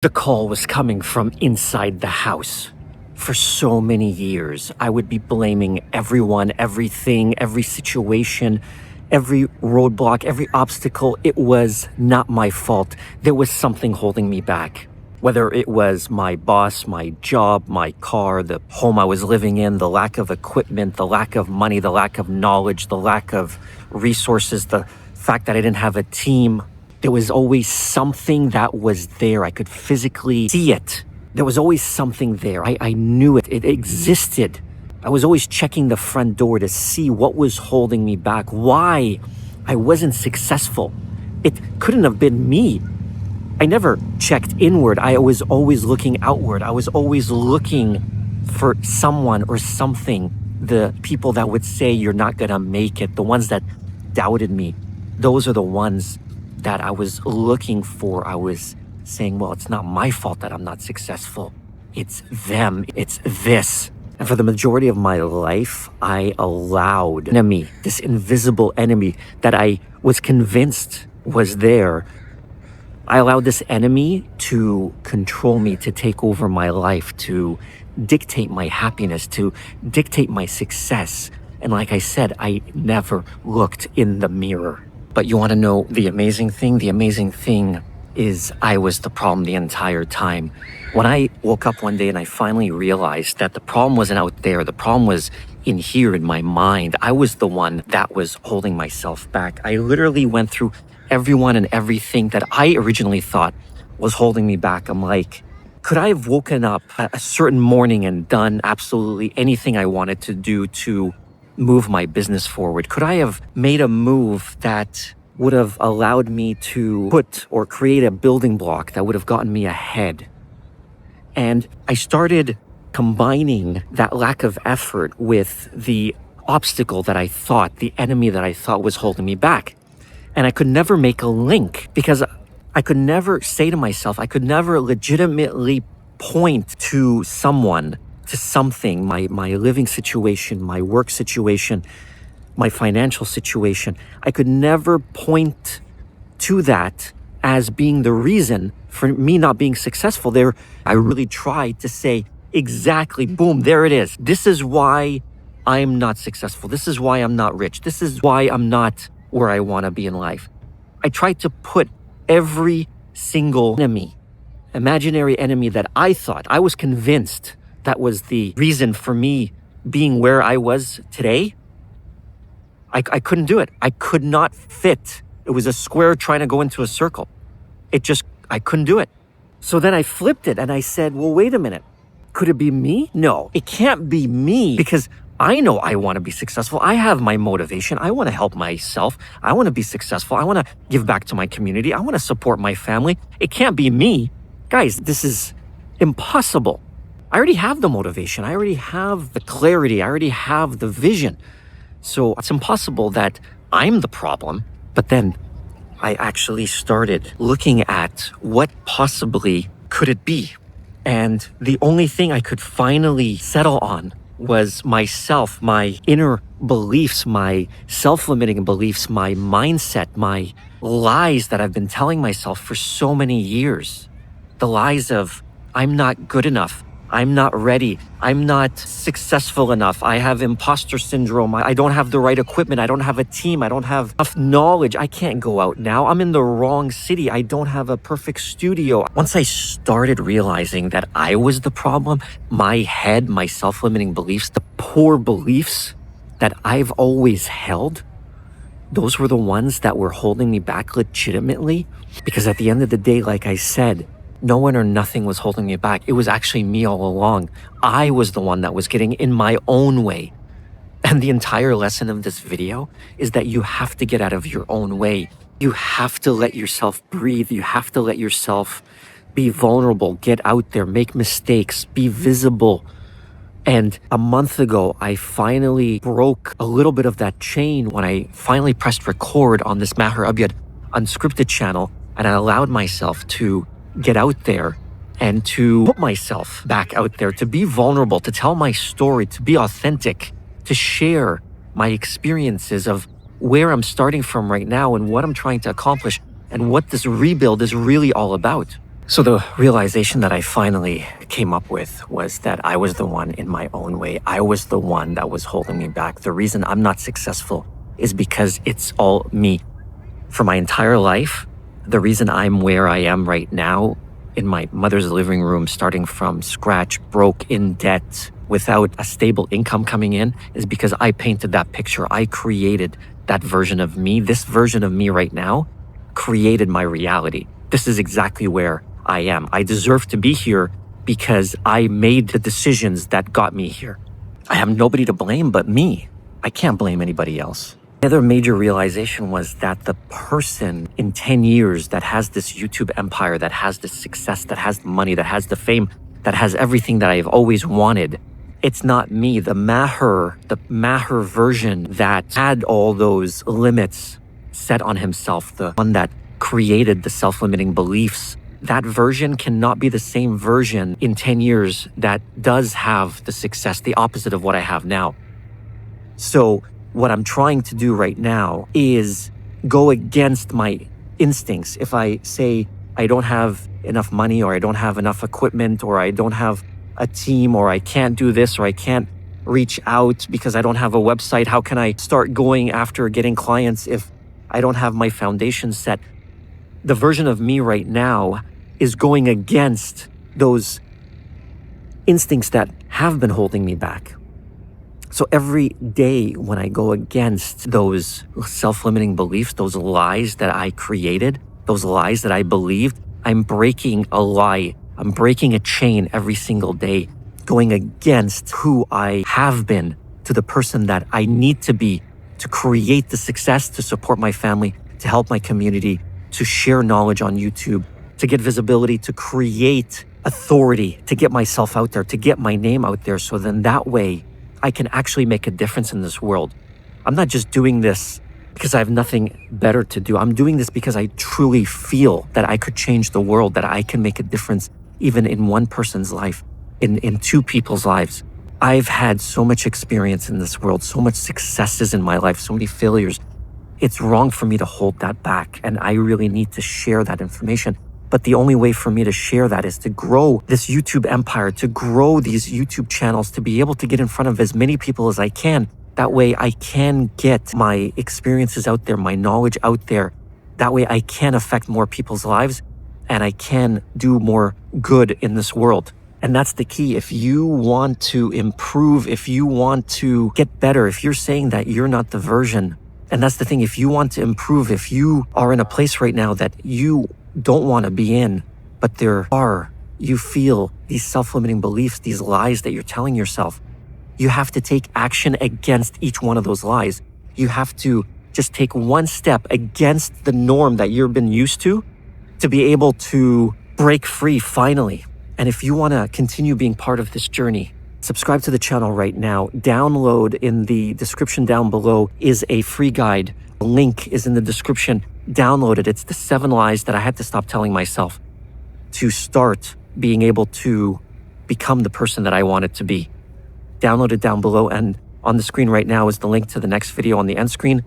The call was coming from inside the house. For so many years, I would be blaming everyone, everything, every situation, every roadblock, every obstacle. It was not my fault. There was something holding me back. Whether it was my boss, my job, my car, the home I was living in, the lack of equipment, the lack of money, the lack of knowledge, the lack of resources, the fact that I didn't have a team. There was always something that was there. I could physically see it. There was always something there. I knew it. It existed. I was always checking the front door to see what was holding me back, why I wasn't successful. It couldn't have been me. I never checked inward. I was always looking outward. I was always looking for someone or something. The people that would say you're not gonna make it, the ones that doubted me, those are the ones that I was looking for. I was saying, well, it's not my fault that I'm not successful. It's them. It's this. And for the majority of my life, I allowed enemy, this invisible enemy that I was convinced was there. I allowed this enemy to control me, to take over my life, to dictate my happiness, to dictate my success. And like I said, I never looked in the mirror. But you want to know the amazing thing? The amazing thing is I was the problem the entire time. When I woke up one day and I finally realized that the problem wasn't out there, the problem was in here in my mind. I was the one that was holding myself back. I literally went through everyone and everything that I originally thought was holding me back. I'm like, could I have woken up a certain morning and done absolutely anything I wanted to do to move my business forward? Could I have made a move that would have allowed me to put or create a building block that would have gotten me ahead? And I started combining that lack of effort with the obstacle that I thought, the enemy that I thought was holding me back. And I could never make a link because I could never say to myself, I could never legitimately point to someone, to something, my living situation, my work situation, my financial situation. I could never point to that as being the reason for me not being successful. There, I really tried to say exactly, boom, there it is. This is why I'm not successful. This is why I'm not rich. This is why I'm not where I want to be in life. I tried to put every single enemy, imaginary enemy that I thought, I was convinced that was the reason for me being where I was today. I couldn't do it. I could not fit. It was a square trying to go into a circle. I couldn't do it. So then I flipped it and I said, well, wait a minute. Could it be me? No, it can't be me because I know I want to be successful. I have my motivation. I want to help myself. I want to be successful. I want to give back to my community. I want to support my family. It can't be me. Guys, this is impossible. I already have the motivation. I already have the clarity. I already have the vision. So it's impossible that I'm the problem. But then I actually started looking at what possibly could it be. And the only thing I could finally settle on was myself, my inner beliefs, my self-limiting beliefs, my mindset, my lies that I've been telling myself for so many years. The lies of, I'm not good enough. I'm not ready. I'm not successful enough. I have imposter syndrome. I don't have the right equipment. I don't have a team. I don't have enough knowledge. I can't go out now. I'm in the wrong city. I don't have a perfect studio. Once I started realizing that I was the problem, my head, my self-limiting beliefs, the poor beliefs that I've always held, those were the ones that were holding me back legitimately. Because at the end of the day, like I said, no one or nothing was holding me back. It was actually me all along. I was the one that was getting in my own way. And the entire lesson of this video is that you have to get out of your own way. You have to let yourself breathe. You have to let yourself be vulnerable, get out there, make mistakes, be visible. And a month ago, I finally broke a little bit of that chain when I finally pressed record on this Maher Abiad Unscripted channel. And I allowed myself to get out there and to put myself back out there, to be vulnerable, to tell my story, to be authentic, to share my experiences of where I'm starting from right now and what I'm trying to accomplish and what this rebuild is really all about. So the realization that I finally came up with was that I was the one in my own way. I was the one that was holding me back. The reason I'm not successful is because it's all me. For my entire life, the reason I'm where I am right now in my mother's living room, starting from scratch, broke, in debt, without a stable income coming in, is because I painted that picture. I created that version of me. This version of me right now created my reality. This is exactly where I am. I deserve to be here because I made the decisions that got me here. I have nobody to blame but me. I can't blame anybody else. The other major realization was that the person in 10 years that has this YouTube empire, that has this success, that has the money, that has the fame, that has everything that I've always wanted, it's not me. The Maher version that had all those limits set on himself, the one that created the self-limiting beliefs, that version cannot be the same version in 10 years that does have the success, the opposite of what I have now. So what I'm trying to do right now is go against my instincts. If I say I don't have enough money, or I don't have enough equipment, or I don't have a team, or I can't do this, or I can't reach out because I don't have a website, how can I start going after getting clients if I don't have my foundation set? The version of me right now is going against those instincts that have been holding me back. So every day when I go against those self-limiting beliefs, those lies that I created, those lies that I believed, I'm breaking a lie. I'm breaking a chain every single day, going against who I have been to the person that I need to be to create the success, to support my family, to help my community, to share knowledge on YouTube, to get visibility, to create authority, to get myself out there, to get my name out there. So then that way I can actually make a difference in this world. I'm not just doing this because I have nothing better to do. I'm doing this because I truly feel that I could change the world, that I can make a difference even in one person's life, in two people's lives. I've had so much experience in this world, so much successes in my life, so many failures. It's wrong for me to hold that back, and I really need to share that information. But the only way for me to share that is to grow this YouTube empire, to grow these YouTube channels, to be able to get in front of as many people as I can. That way I can get my experiences out there, my knowledge out there. That way I can affect more people's lives and I can do more good in this world. And that's the key. If you want to improve, if you want to get better, if you're saying that you're not the version, and that's the thing, if you want to improve, if you are in a place right now that you don't want to be in, but you feel these self-limiting beliefs, these lies that you're telling yourself, you have to take action against each one of those lies. You have to just take one step against the norm that you've been used to be able to break free finally. And if you want to continue being part of this journey, subscribe to the channel right now. Download in the description down below is a free guide. The link is in the description. Download it. It's the 7 lies that I had to stop telling myself to start being able to become the person that I wanted to be. Download it down below, and on the screen right now is the link to the next video on the end screen,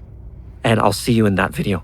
and I'll see you in that video.